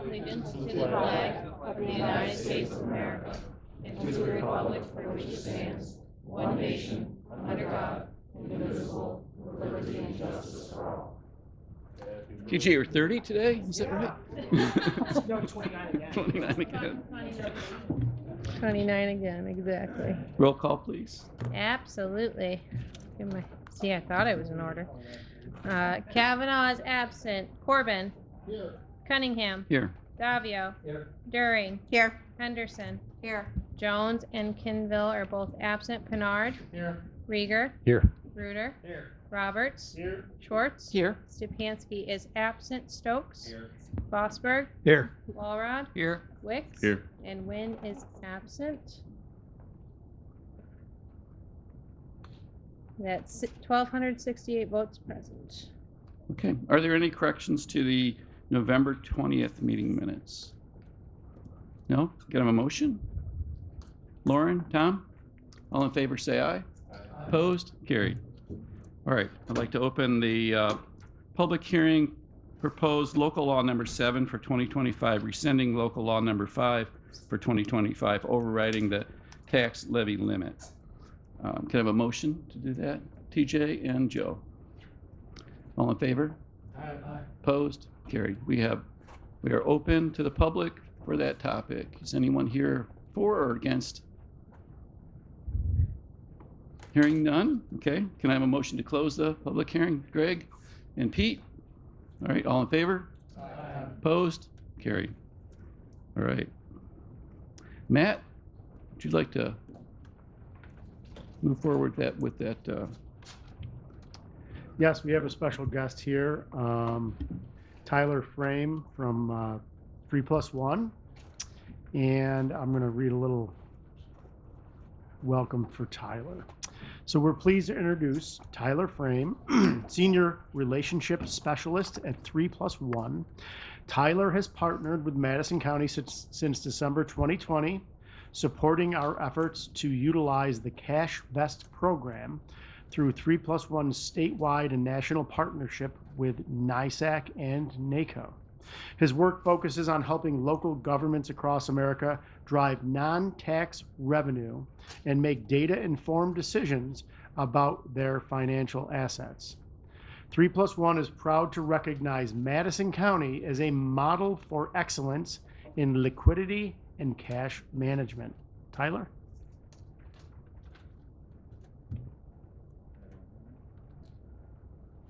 allegiance to the flag of the United States of America and to the republic for which it stands, one nation, under God, indivisible, with liberty and justice for all. TJ, you're 30 today? Is that right? No, 29 again. 29 again. 29 again, exactly. Roll call, please. Absolutely. See, I thought I was in order. Kavanaugh is absent. Corbin. Here. Cunningham. Here. Davio. Here. During. Here. Henderson. Here. Jones and Kinville are both absent. Pinard. Here. Rieger. Here. Ruder. Here. Roberts. Here. Schwartz. Here. Stepanski is absent. Stokes. Here. Bossberg. Here. Walrod. Here. Wicks. Here. And Wynn is absent. That's 1,268 votes present. Okay. Are there any corrections to the November 20th meeting minutes? No? Can I have a motion? Lauren, Tom? All in favor say aye. Opposed? Carried. All right. I'd like to open the public hearing, proposed local law number 7 for 2025, rescinding local law number 5 for 2025, overriding the tax levy limit. Can I have a motion to do that? TJ and Joe. All in favor? Aye. Opposed? Carried. We are open to the public for that topic. Is anyone here for or against? Hearing none? Okay. Can I have a motion to close the public hearing? Greg and Pete? All right. All in favor? Aye. Opposed? Carried. All right. Matt, would you like to move forward with that? Yes, we have a special guest here, Tyler Frame from 3+one, and I'm going to read a little welcome for Tyler. So we're pleased to introduce Tyler Frame, Senior Relationship Specialist at 3+one. Tyler has partnered with Madison County since December 2020, supporting our efforts to utilize the cashVest program through 3+one's statewide and national partnership with NYSAC and NACO. His work focuses on helping local governments across America drive non-tax revenue and make data-informed decisions about their financial assets. 3+one is proud to recognize Madison County as a model for excellence in liquidity and cash management. Tyler?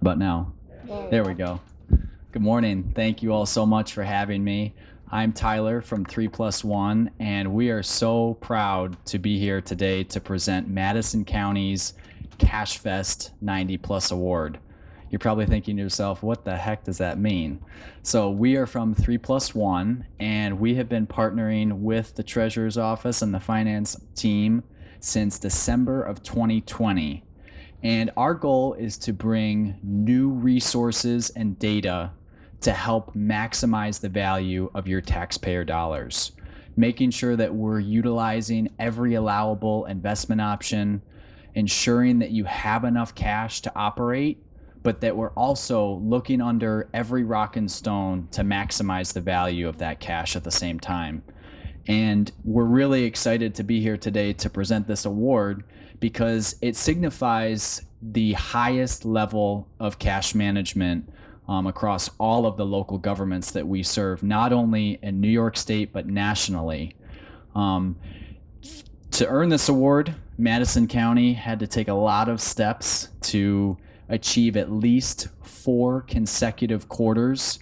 But now, there we go. Good morning. Thank you all so much for having me. I'm Tyler from 3+one, and we are so proud to be here today to present Madison County's cashVest 90+ Award. You're probably thinking to yourself, what the heck does that mean? So we are from 3+one, and we have been partnering with the Treasurer's Office and the finance team since December of 2020. And our goal is to bring new resources and data to help maximize the value of your taxpayer dollars, making sure that we're utilizing every allowable investment option, ensuring that you have enough cash to operate, but that we're also looking under every rock and stone to maximize the value of that cash at the same time. And we're really excited to be here today to present this award because it signifies the highest level of cash management across all of the local governments that we serve, not only in New York State, but nationally. To earn this award, Madison County had to take a lot of steps to achieve at least 4 consecutive quarters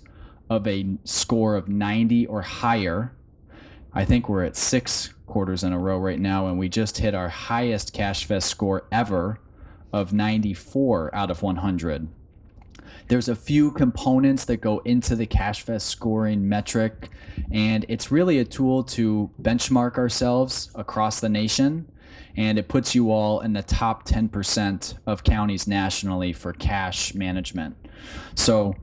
of a score of 90 or higher. I think we're at 6 quarters in a row right now, and we just hit our highest cashVest score ever of 94 out of 100. There's a few components that go into the cashVest scoring metric, and it's really a tool to benchmark ourselves across the nation, and it puts you all in the top 10% of counties nationally for cash management. So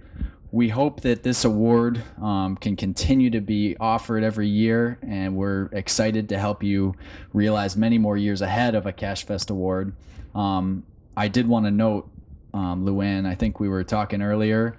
we hope that this award can continue to be offered every year, and we're excited to help you realize many more years ahead of a cashVest award. I did want to note, Luann, I think we were talking earlier,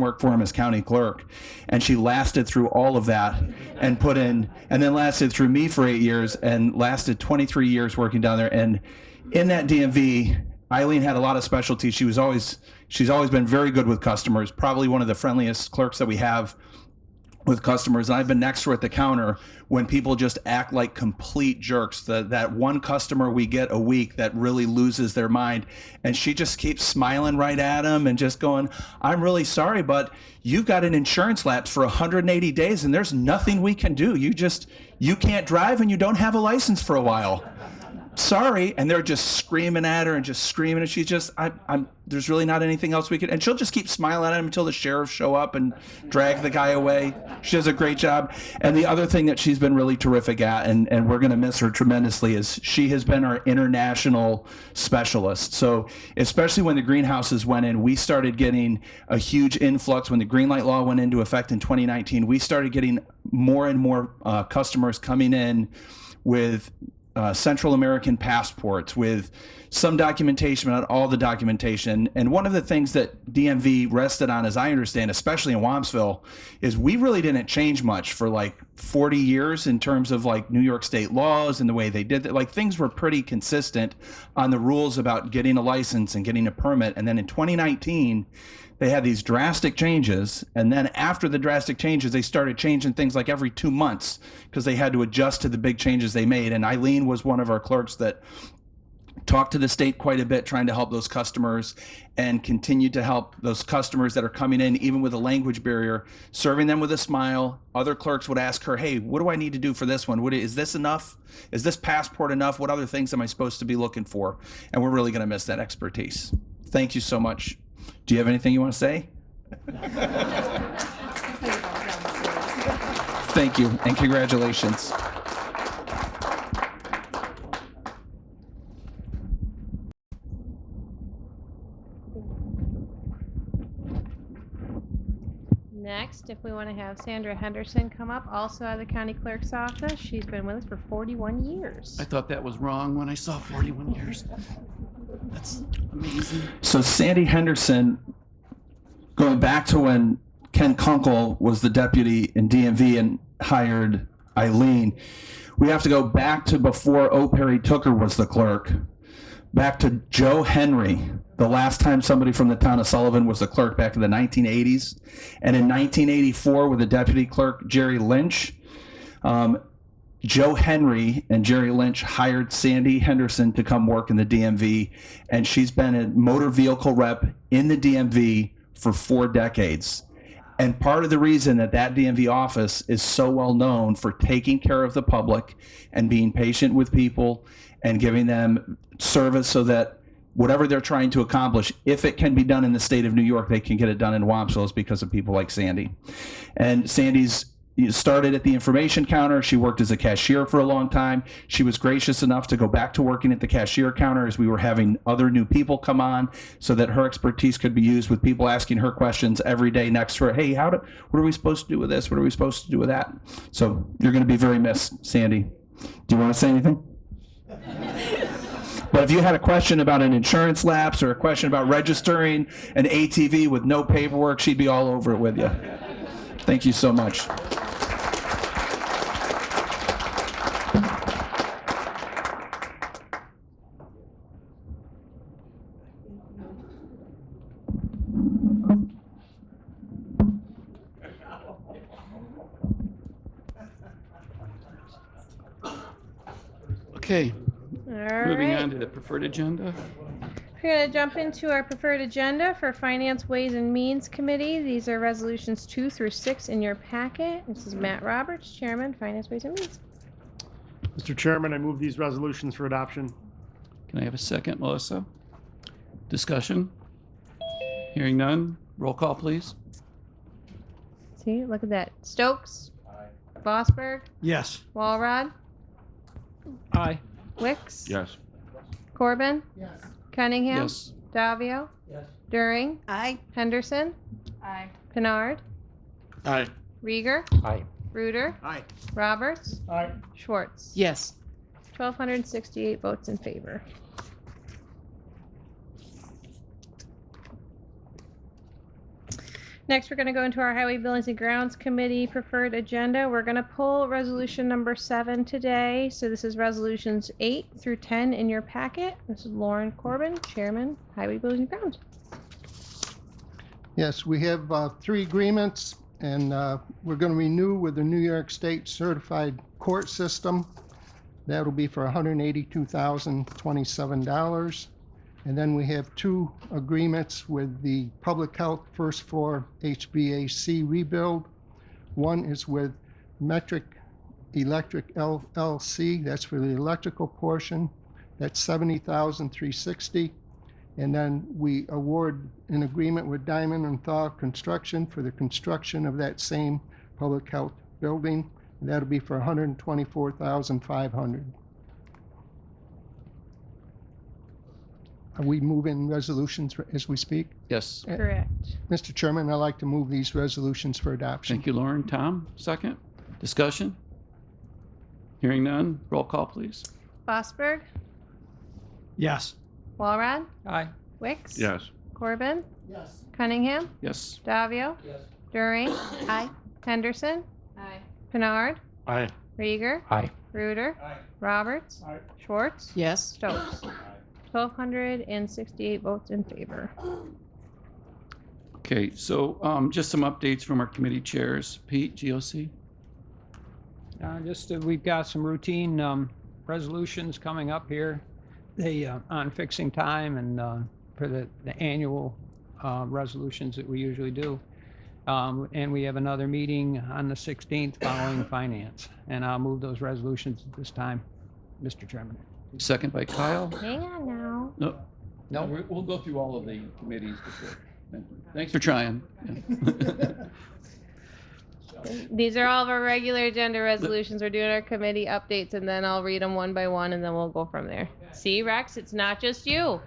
work for him as county clerk. And she lasted through all of that and then lasted through me for 8 years and lasted 23 years working down there. And in that DMV, Eileen had a lot of specialties. She's always been very good with customers, probably one of the friendliest clerks that we have with customers. And I've been next to her at the counter when people just act like complete jerks. That one customer we get a week that really loses their mind, and she just keeps smiling right at them and just going, "I'm really sorry, but you've got an insurance lapse for 180 days and there's nothing we can do. You can't drive and you don't have a license for a while. Sorry." And they're just screaming at her and just screaming, and she's just, there's really not anything else we could, and she'll just keep smiling at him until the sheriffs show up and drag the guy away. She does a great job. And the other thing that she's been really terrific at, and we're going to miss her tremendously, is she has been our international specialist. So especially when the greenhouses went in, we started getting a huge influx. When the green light law went into effect in 2019, we started getting more and more customers coming in with Central American passports, with some documentation, but not all the documentation. And one of the things that DMV rested on, as I understand, especially in 𝗏𝗏𝗀𝗀, is we really didn't change much for like 40 years in terms of like New York state laws and the way they did it. Like, things were pretty consistent on the rules about getting a license and getting a permit. And then in 2019, they had these drastic changes, and then after the drastic changes, they started changing things like every 2 months because they had to adjust to the big changes they made. And Eileen was one of our clerks that talked to the state quite a bit, trying to help those customers, and continued to help those customers that are coming in, even with a language barrier, serving them with a smile. Other clerks would ask her, "Hey, what do I need to do for this one? Is this enough? Is this passport enough? What other things am I supposed to be looking for?" And we're really going to miss that expertise. Thank you so much. Do you have anything you want to say? Thank you, and congratulations. Next, if we want to have Sandra Henderson come up, also out of the county clerk's office. She's been with us for 41 years. I thought that was wrong when I saw 41 years. That's amazing. So Sandy Henderson, going back to when Ken Kunkel was the deputy in DMV and hired Eileen, we have to go back to before O. Perry Tooker was the clerk, back to Joe Henry, the last time somebody from the town of Sullivan was the clerk back in the 1980s. And in 1984, with the deputy clerk, Jerry Lynch, Joe Henry and Jerry Lynch hired Sandy Henderson to come work in the DMV, and she's been a motor vehicle rep in the DMV for 4 decades. And part of the reason that that DMV office is so well known for taking care of the public and being patient with people and giving them service so that whatever they're trying to accomplish, if it can be done in the state of New York, they can get it done in Wampsville, is because of people like Sandy. And Sandy's started at the information counter. She worked as a cashier for a long time. She was gracious enough to go back to working at the cashier counter as we were having other new people come on, so that her expertise could be used with people asking her questions every day next to her. Hey, what are we supposed to do with this? What are we supposed to do with that? So you're going to be very missed, Sandy. Do you want to say anything? But if you had a question about an insurance lapse or a question about registering an ATV with no paperwork, she'd be all over it with you. Thank you so much. Okay, All moving right. on to the preferred agenda. We're going to jump into our preferred agenda for Finance, Ways, and Means Committee. These are resolutions 2 through 6 in your packet. This is Matt Roberts, Chairman, Finance, Ways, and Means. Mr. Chairman, I move these resolutions for adoption. Can I have a second, Melissa? Discussion? Hearing none. Roll call, please. See, look at that. Stokes. Vosberg. Yes. Walrod. Aye. Wicks. Yes. Corbin. Cunningham. Yes. Davio. During. Aye. Henderson. Aye. Pinard. Aye. Rieger. Aye. Reuter. Aye. Roberts. Aye. Schwartz. Yes. 1,268 votes in favor. Next, we're going to go into our Highway Buildings and Grounds Committee preferred agenda. We're going to pull resolution number 7 today. So this is resolutions 8 through 10 in your packet. This is Lauren Corbin, Chairman, Highway Buildings and Grounds. Yes, we have 3 agreements, and we're going to renew with the New York State Certified Court System. That'll be for $182,027. And then we have 2 agreements with the Public Health First Floor HVAC rebuild. One is with Metric Electric LLC. That's for the electrical portion. That's $70,360. And then we award an agreement with Diamond and Thaw Construction for the construction of that same public health building. And that'll be for $124,500. Are we moving resolutions as we speak? Yes. Correct. Mr. Chairman, I'd like to move these resolutions for adoption. Thank you, Lauren. Tom, second. Discussion? Hearing none. Roll call, please. Vosberg. Yes. Walrod. Aye. Wicks. Yes. Corbin. Yes. Cunningham. Yes. Davio. Yes. During. Aye. Henderson. Aye. Pinard. Aye. Rieger. Aye. Reuter. Roberts. Aye. Schwartz. Yes. Stokes. 1,268 votes in favor. Okay, so just some updates from our committee chairs. Pete, GOC? We've got some routine resolutions coming up here. They on fixing time and for the annual resolutions that we usually do. And we have another meeting on the 16th following finance. And I'll move those resolutions at this time, Mr. Chairman. Second by Kyle. Hang on now. No, we'll go through all of the committees before. Thank you. Thanks for trying. Yeah. These are all of our regular agenda resolutions. We're doing our committee updates, and then I'll read them one by one, and then we'll go from there. See, Rex, it's not just you.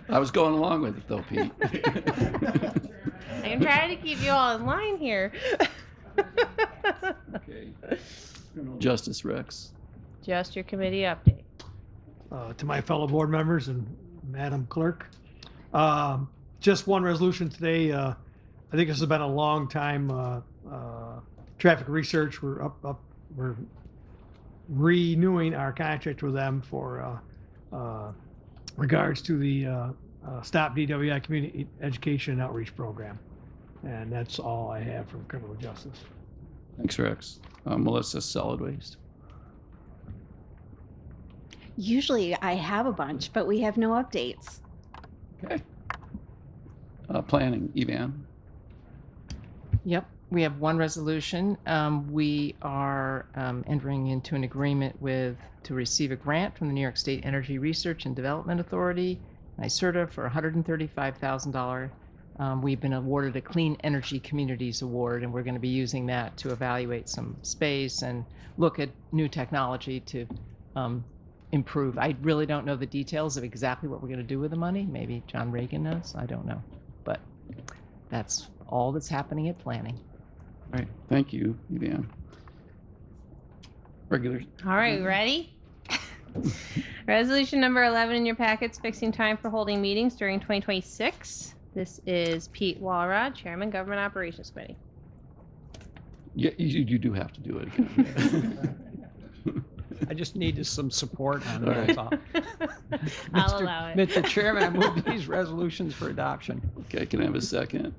I was going along with it though, Pete. I'm trying to keep you all in line here. Okay. Criminal Justice Rex. Just your committee update. To my fellow board members and Madam Clerk. Just one resolution today. I think this has been a long time. Traffic research. We're renewing our contract with them for regards to the Stop DWI Community Education and Outreach Program. And that's all I have from criminal justice. Thanks, Rex. Melissa, solid waste. Usually I have a bunch, but we have no updates. Okay. Planning, Evan. Yep, we have one resolution. We are entering into an agreement to receive a grant from the New York State Energy Research and Development Authority, NYSERDA, for $135,000. We've been awarded a Clean Energy Communities Award, and we're going to be using that to evaluate some space and look at new technology to improve. I really don't know the details of exactly what we're going to do with the money. Maybe John Reagan knows. I don't know. But that's all that's happening at planning. All right. Thank you, Evan. Regular. All right, ready? Resolution number 11 in your packets, fixing time for holding meetings during 2026. This is Pete Walrod, Chairman, Government Operations Committee. Yeah, you do have to do it again. I just needed some support on All that. right. That's all. I'll allow it. Mr. Chairman, I move these resolutions for adoption. Okay, can I have a second?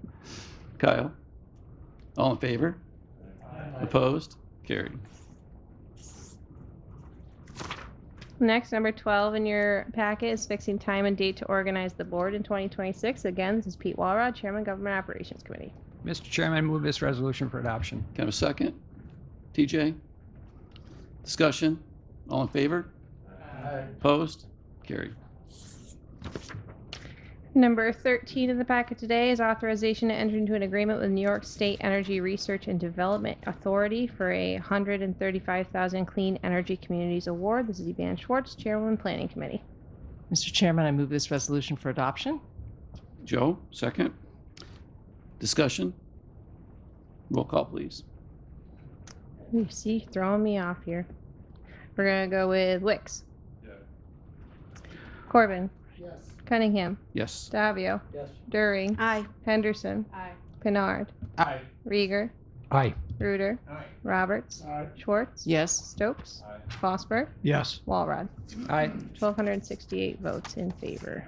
Kyle? All in favor? Opposed? Carried. Next, number 12 in your packet is fixing time and date to organize the board in 2026. Again, this is Pete Walrod, Chairman, Government Operations Committee. Mr. Chairman, I move this resolution for adoption. Can I have a second? TJ? Discussion? All in favor? Opposed? Carried. Number 13 in the packet today is authorization to enter into an agreement with New York State Energy Research and Development Authority for a $135,000 Clean Energy Communities Award. This is Evan Schwartz, Chairwoman, Planning Committee. Mr. Chairman, I move this resolution for adoption. Joe, second. Discussion? Roll call, please. You see, throwing me off here. We're going to go with Wicks. Corbin. Yes. Cunningham. Yes. Davio. Yes. During. Aye. Henderson. Aye. Pinard. Aye. Rieger. Aye. Reuter. Aye. Roberts. Aye. Schwartz. Yes. Stokes. Fosberg. Yes. Walrod. Aye. 1,268 votes in favor.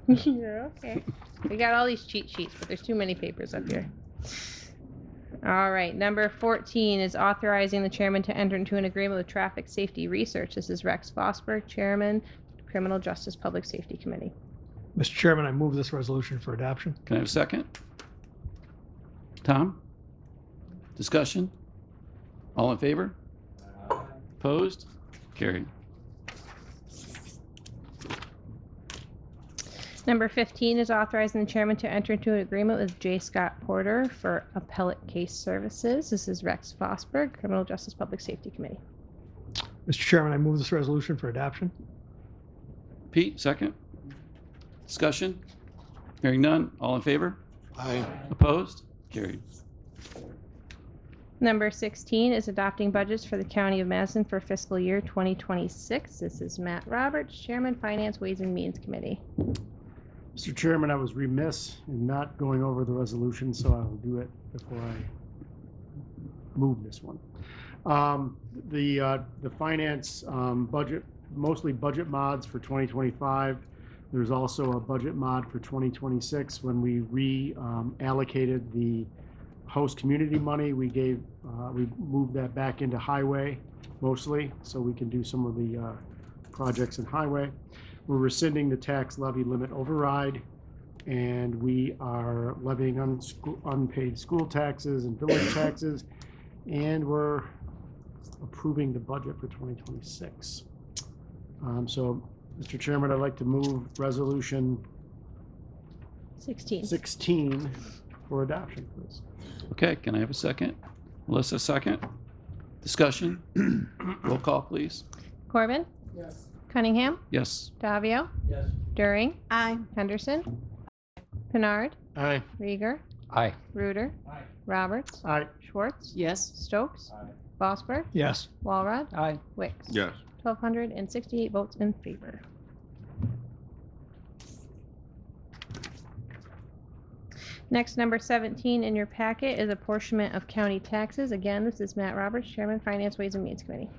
You're okay. We got all these cheat sheets, but there's too many papers up here. All right, number 14 is authorizing the chairman to enter into an agreement with Traffic Safety Research. This is Rex Fosberg, Chairman, Criminal Justice Public Safety Committee. Mr. Chairman, I move this resolution for adoption. Can I have a second? Tom? Discussion? All in favor? Opposed? Carried. Number 15 is authorizing the chairman to enter into an agreement with J. Scott Porter for appellate case services. This is Rex Fosberg, Criminal Justice Public Safety Committee. Mr. Chairman, I move this resolution for adoption. Pete, second. Discussion? Hearing none. All in favor? Aye. Opposed? Carried. Number 16 is adopting budgets for the County of Madison for fiscal year 2026. This is Matt Roberts, Chairman, Finance, Ways and Means Committee. Mr. Chairman, I was remiss in not going over the resolution, so I will do it before I move this one. The finance budget, mostly budget mods for 2025. There's also a budget mod for 2026 when we reallocated the host community money. We moved that back into highway mostly, so we can do some of the projects in highway. We're rescinding the tax levy limit override, and we are levying unpaid school taxes and village taxes, and we're approving the budget for 2026. So, Mr. Chairman, I'd like to move resolution 16. 16 for adoption, please. Okay, can I have a second? Melissa, second. Discussion? Roll call, please. Corbin? Yes. Cunningham? Yes. Davio? Yes. Döring? Aye. Henderson? Pinard? Aye. Rieger? Aye. Reuter? Aye. Roberts? Aye. Schwartz? Yes. Stokes? Aye. Vosberg? Yes. Walrod? Aye. Wicks? Yes. 1,268 votes in favor. Next, number 17 in your packet is apportionment of county taxes. Again, this is Matt Roberts, Chairman, Finance, Ways and Means Committee.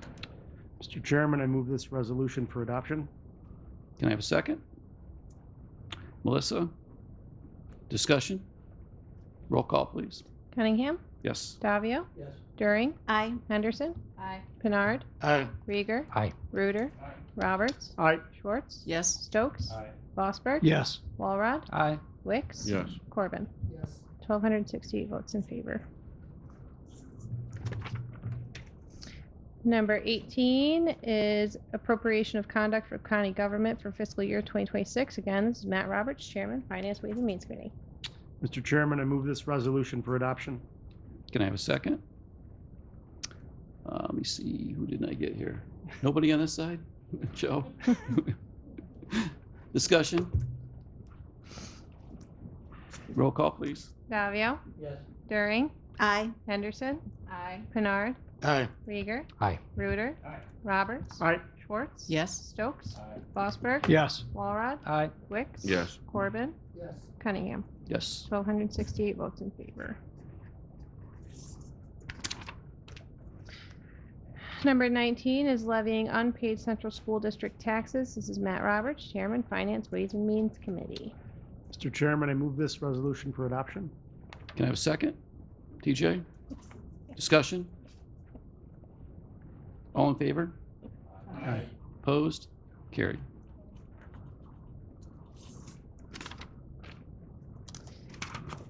Mr. Chairman, I move this resolution for adoption. Can I have a second? Melissa? Discussion? Roll call, please. Cunningham? Yes. Davio? Yes. Döring? Aye. Henderson? Aye. Pinard? Aye. Rieger? Aye. Reuter? Aye. Roberts? Aye. Schwartz? Yes. Stokes? Aye. Vosberg? Yes. Walrod? Aye. Wicks? Yes. Corbin? Yes. 1,268 votes in favor. Number 18 is appropriation of conduct for county government for fiscal year 2026. Again, this is Matt Roberts, Chairman, Finance, Ways and Means Committee. Mr. Chairman, I move this resolution for adoption. Can I have a second? Let me see, who didn't I get here? Nobody on this side? Joe? Discussion? Roll call, please. Davio? Yes. Döring? Aye. Henderson? Aye. Pinard? Aye. Rieger? Aye. Reuter? Aye. Roberts? Aye. Schwartz? Yes. Stokes? Aye. Vosberg? Yes. Walrod? Aye. Wicks? Yes. Corbin? Yes. Cunningham? Yes. 1,268 votes in favor. Number 19 is levying unpaid central school district taxes. This is Matt Roberts, Chairman, Finance, Ways and Means Committee. Mr. Chairman, I move this resolution for adoption. Can I have a second? TJ? Discussion? All in favor? Aye. Opposed? Carried.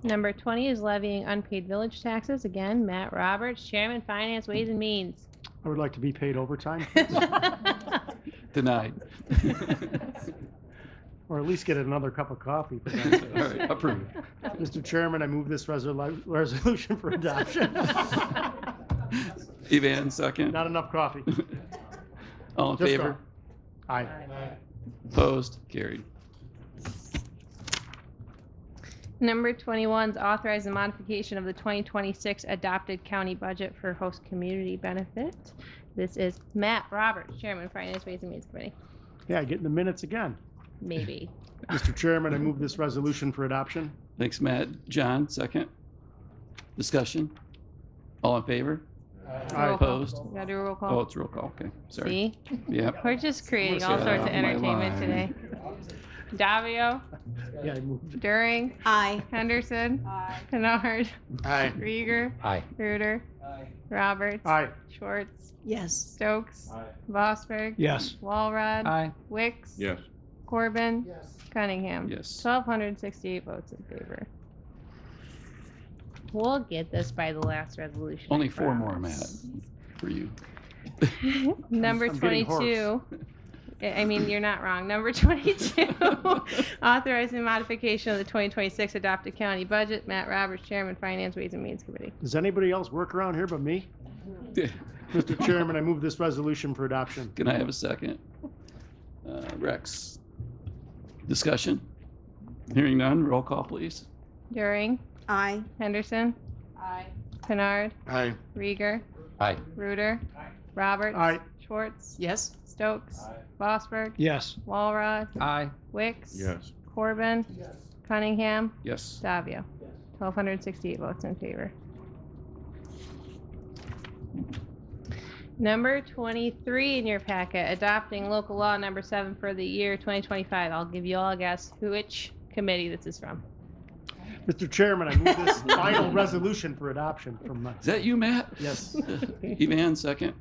Number 20 is levying unpaid village taxes. Again, Matt Roberts, Chairman, Finance, Ways and Means. I would like to be paid overtime, Denied. or at least get another cup of coffee. For All that. right, approved. Mr. Chairman, I move this resolution for adoption. Evan, second. Not enough coffee. All in Just favor? Aye. Opposed? Carried. Number 21 is authorize the modification of the 2026 adopted county budget for host community benefit. This is Matt Roberts, Chairman, Finance, Ways and Means Committee. Yeah, getting the minutes again. Maybe. Mr. Chairman, I move this resolution for adoption. Thanks, Matt. John, second. Discussion? All in favor? Aye. Roll call. Opposed? We gotta do a roll Oh, call. it's roll call. Okay, sorry. See? Yep. We're just creating I'm all gonna sorts say of that off my entertainment line. today. Davio, Yeah, I moved. Döring, Aye. Henderson, Pinard, Aye. Rieger, Aye. Reuter, Aye. Roberts, Aye. Schwartz, Yes. Stokes, Aye. Vosberg, Yes. Walrod, Aye. Wicks, Yes. Corbin, Yes. Cunningham. Yes. 1,268 votes in favor. We'll get this by the last resolution. I Only four more, Matt, promise. for you. Number I'm getting 22. I mean, you're not wrong. Number 22, authorizing modification of the 2026 adopted county budget. Matt Roberts, Chairman, Finance, Ways and Means Committee. Does anybody else work around here but me? Mr. Chairman, I move this resolution for adoption. Can I have a second? Rex? Discussion? Hearing none, roll call, please. Döring, Aye. Henderson, Aye. Pinard, Aye. Rieger, Aye. Reuter, Roberts, Aye. Schwartz, Yes. Stokes, Aye. Vosberg, Yes. Walrod, Aye. Wicks, Yes. Corbin, Yes. Cunningham, Yes. Davio. 1,268 votes in favor. Number 23 in your packet, adopting local law number 7 for the year 2025. I'll give you all a guess which committee this is from. Mr. Chairman, I move this final resolution for adoption from, Is that you, Matt? yes. Evan, second.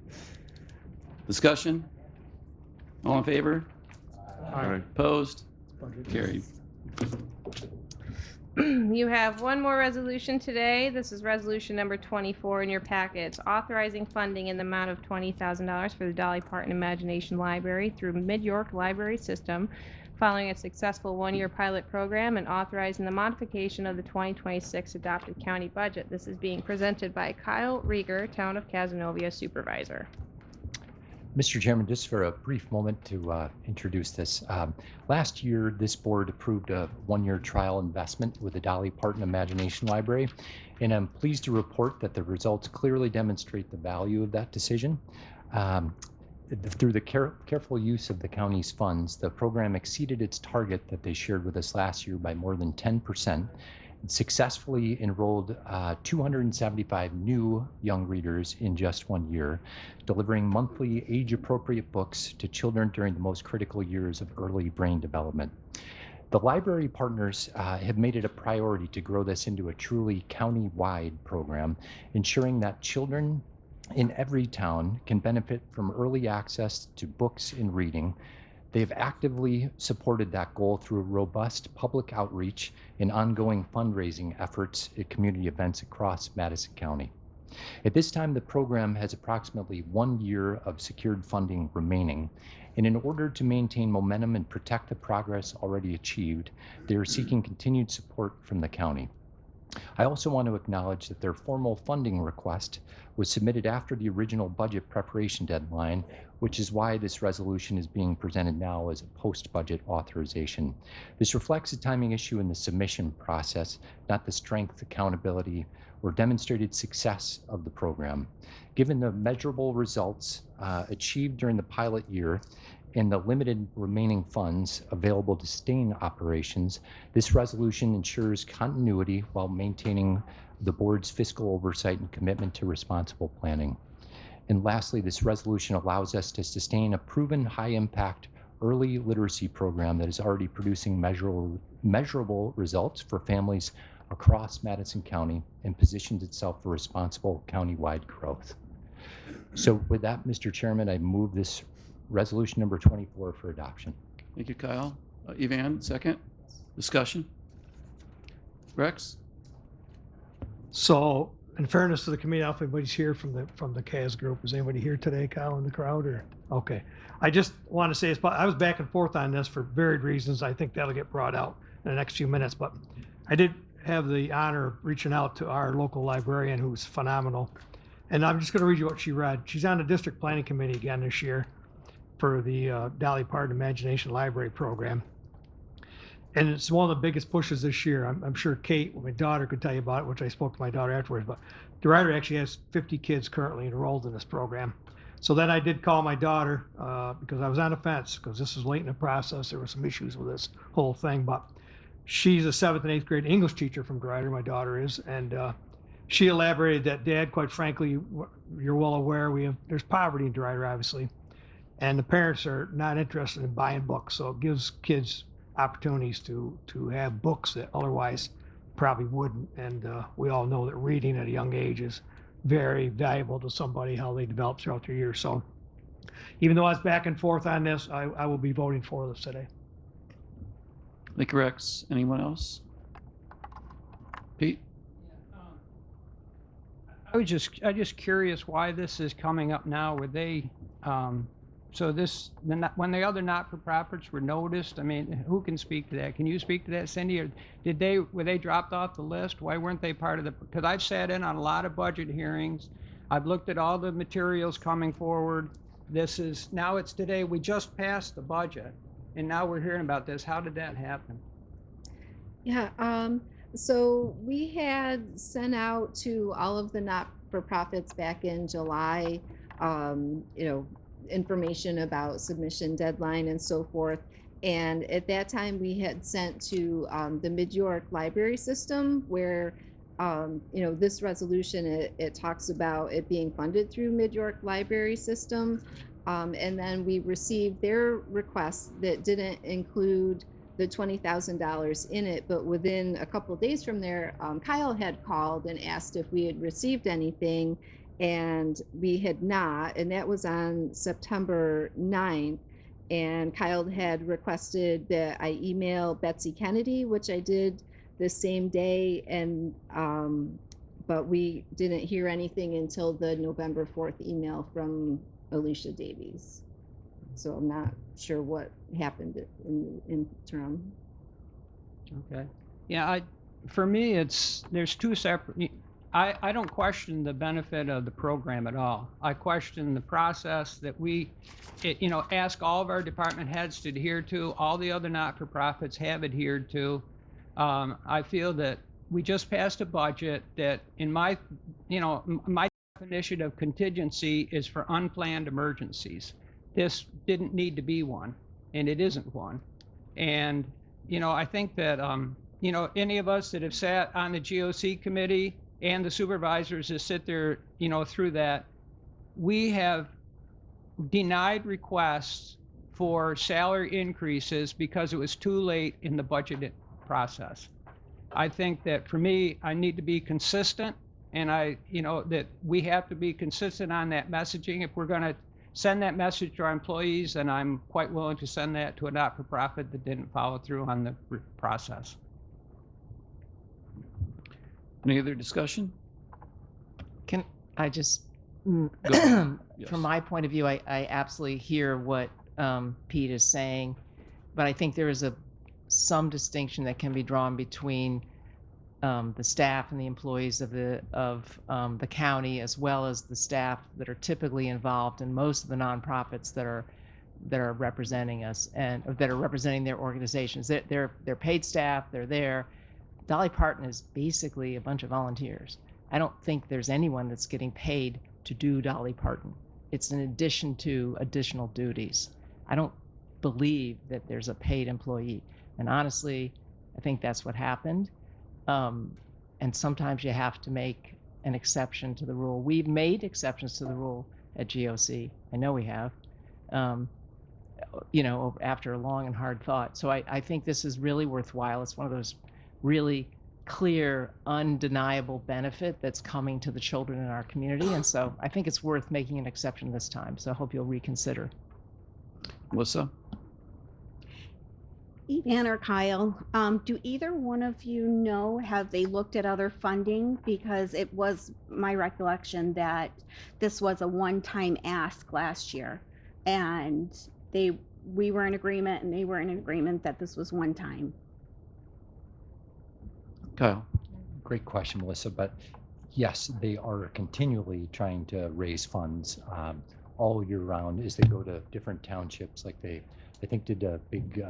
Discussion? All in favor? Aye. Opposed? Carried. You have one more resolution today. This is resolution number 24 in your packets, authorizing funding in the amount of $20,000 for the Dolly Parton Imagination Library through Mid-York Library System following a successful one-year pilot program and authorizing the modification of the 2026 adopted county budget. This is being presented by Kyle Rieger, Town of Cazenovia Supervisor. Mr. Chairman, just for a brief moment to introduce this. Last year, this board approved a one-year trial investment with the Dolly Parton Imagination Library, and I'm pleased to report that the results clearly demonstrate the value of that decision. Through the careful use of the county's funds, the program exceeded its target that they shared with us last year by more than 10%. It successfully enrolled 275 new young readers in just 1 year, delivering monthly age-appropriate books to children during the most critical years of early brain development. The library partners have made it a priority to grow this into a truly county-wide program, ensuring that children in every town can benefit from early access to books and reading. They've actively supported that goal through robust public outreach and ongoing fundraising efforts at community events across Madison County. At this time, the program has approximately 1 year of secured funding remaining, and in order to maintain momentum and protect the progress already achieved, they are seeking continued support from the county. I also want to acknowledge that their formal funding request was submitted after the original budget preparation deadline, which is why this resolution is being presented now as a post-budget authorization. This reflects a timing issue in the submission process, not the strength, accountability, or demonstrated success of the program. Given the measurable results achieved during the pilot year and the limited remaining funds available to sustain operations, this resolution ensures continuity while maintaining the board's fiscal oversight and commitment to responsible planning. And lastly, this resolution allows us to sustain a proven high-impact early literacy program that is already producing measurable results for families across Madison County and positions itself for responsible county-wide growth. So with that, Mr. Chairman, I move this resolution number 24 for adoption. Thank you, Kyle. Evan, second. Discussion. Rex? So, in fairness to the committee, I don't know if anybody's here from the CAS group. Is anybody here today, Kyle, in the crowd? Or okay. I just want to say I was back and forth on this for varied reasons. I think that'll get brought out in the next few minutes. But I did have the honor of reaching out to our local librarian, who's phenomenal. And I'm just going to read you what she read. She's on the district planning committee again this year for the Dolly Parton Imagination Library program. And it's one of the biggest pushes this year. I'm sure Kate, my daughter, could tell you about it, which I spoke to my daughter afterwards. But the writer actually has 50 kids currently enrolled in this program. So then I did call my daughter because I was on the fence because this was late in the process. There were some issues with this whole thing. But she's a 7th and 8th grade English teacher from DeRuyter, my daughter is. And she elaborated that, Dad, quite frankly, you're well aware there's poverty in DeRuyter, obviously. And the parents are not interested in buying books. So it gives kids opportunities to have books that otherwise probably wouldn't. And we all know that reading at a young age is very valuable to somebody, how they develop throughout their years. So even though I was back and forth on this, I will be voting for this today. Thank you, Rex. Anyone else? Pete? I'm just curious why this is coming up now. Were they, when the other not-for-profits were noticed, I mean, who can speak to that? Can you speak to that, Cindy? Or were they dropped off the list? Why weren't they part of because I've sat in on a lot of budget hearings. I've looked at all the materials coming forward. Now it's today, we just passed the budget, and now we're hearing about this. How did that happen? Yeah, so we had sent out to all of the not-for-profits back in July, information about submission deadline and so forth. And at that time, we had sent to the Mid-York library system where, this resolution, it talks about it being funded through Mid-York library system. And then we received their request that didn't include the $20,000 in it, but within a couple of days from there, Kyle had called and asked if we had received anything, and we had not, and that was on September 9th. And Kyle had requested that I email Betsy Kennedy, which I did the same day, and but we didn't hear anything until the November 4th email from Alicia Davies. So I'm not sure what happened in the interim. Okay. Yeah, for me, there's two separate. I don't question the benefit of the program at all. I question the process that we, ask all of our department heads to adhere to, all the other not-for-profits have adhered to. I feel that we just passed a budget that, in my definition of contingency is for unplanned emergencies. This didn't need to be one, and it isn't one. And, I think that, any of us that have sat on the GOC committee and the supervisors that sit there, through that, we have denied requests for salary increases because it was too late in the budget process. I think that for me, I need to be consistent, and that we have to be consistent on that messaging. If we're going to send that message to our employees, then I'm quite willing to send that to a not-for-profit that didn't follow through on the process. Any other discussion? Can I just, Go ahead. Yes. from my point of view, I absolutely hear what Pete is saying, but I think there is some distinction that can be drawn between the staff and the employees of the county, as well as the staff that are typically involved in most of the nonprofits that are representing us and that are representing their organizations. They're paid staff. They're there. Dolly Parton is basically a bunch of volunteers. I don't think there's anyone that's getting paid to do Dolly Parton. It's in addition to additional duties. I don't believe that there's a paid employee. And honestly, I think that's what happened. And sometimes you have to make an exception to the rule. We've made exceptions to the rule at GOC. I know we have, after a long and hard thought. So I think this is really worthwhile. It's one of those really clear, undeniable benefit that's coming to the children in our community. And so I think it's worth making an exception this time. So I hope you'll reconsider. Melissa? Ann or Kyle, do either one of you know, have they looked at other funding? Because it was my recollection that this was a one-time ask last year, and we were in agreement and they were in agreement that this was one time. Kyle? Great question, Melissa, but yes, they are continually trying to raise funds all year round as they go to different townships. Like they, I think, did a big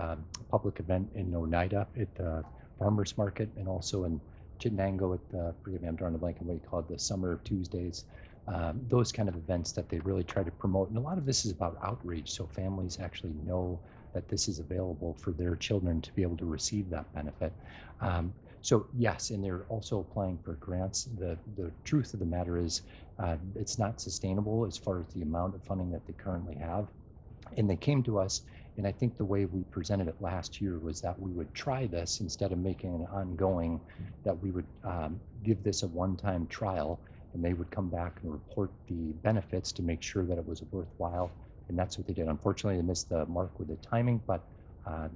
public event in Oneida at the farmers market, and also in Chittenango at the, forgive me, I'm drawing a blank on what you call it, the Summer Tuesdays. Those kind of events that they really try to promote. And a lot of this is about outreach, so families actually know that this is available for their children to be able to receive that benefit. So yes, and they're also applying for grants. The truth of the matter is it's not sustainable as far as the amount of funding that they currently have. And they came to us, and I think the way we presented it last year was that we would try this instead of making it ongoing, that we would give this a one-time trial, and they would come back and report the benefits to make sure that it was worthwhile. And that's what they did. Unfortunately, they missed the mark with the timing, but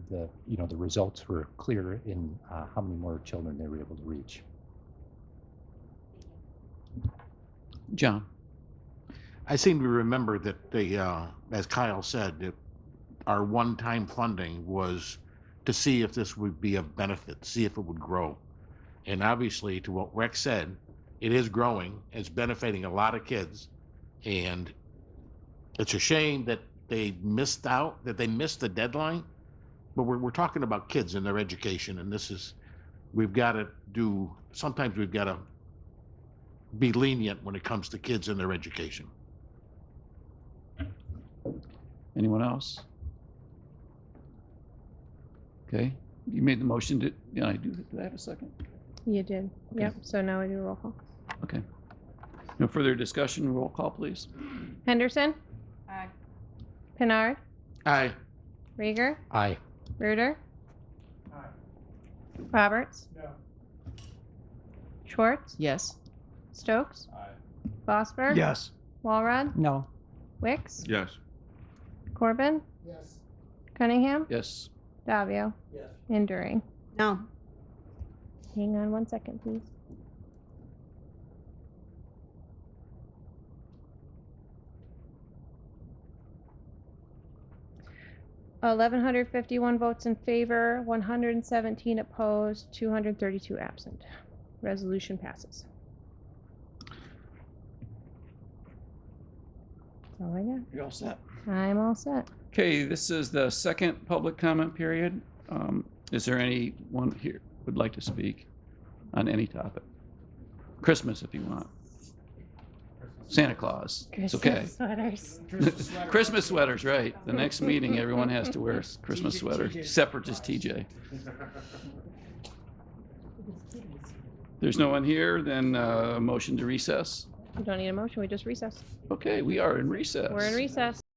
the results were clear in how many more children they were able to reach. John? I seem to remember that they, as Kyle said, that our one-time funding was to see if this would be of benefit, see if it would grow. And obviously, to what Rex said, it is growing. It's benefiting a lot of kids. And it's a shame that they missed out, that they missed the deadline. But we're talking about kids and their education. And we've got to do, sometimes we've got to be lenient when it comes to kids and their education. Anyone else? Okay, you made the motion. Did I have a second? You did. Okay. Yep. So now we do a roll call. Okay. No further discussion. Roll call, please. Henderson? Aye. Pinard? Aye. Rieger? Aye. Ruder? Roberts? No. Schwartz? Yes. Stokes? Vosberg? Yes. Walrod? No. Wicks? Yes. Corbin? Yes. Cunningham? Yes. Davio? Yes. Enduring. No. Hang on one second, please. 1,151 votes in favor, 117 opposed, 232 absent. Resolution passes. That's all I got. You're all set. I'm all set. Okay, this is the second public comment period. Is there anyone here who would like to speak on any topic? Christmas, if you want. Santa Claus. It's okay. Sweaters. Christmas sweaters, right. The next meeting, everyone has to wear a Christmas sweater, except for just TJ. There's no one here, then motion to recess. We don't need a motion, we just recess. Okay, we are in recess. We're in recess.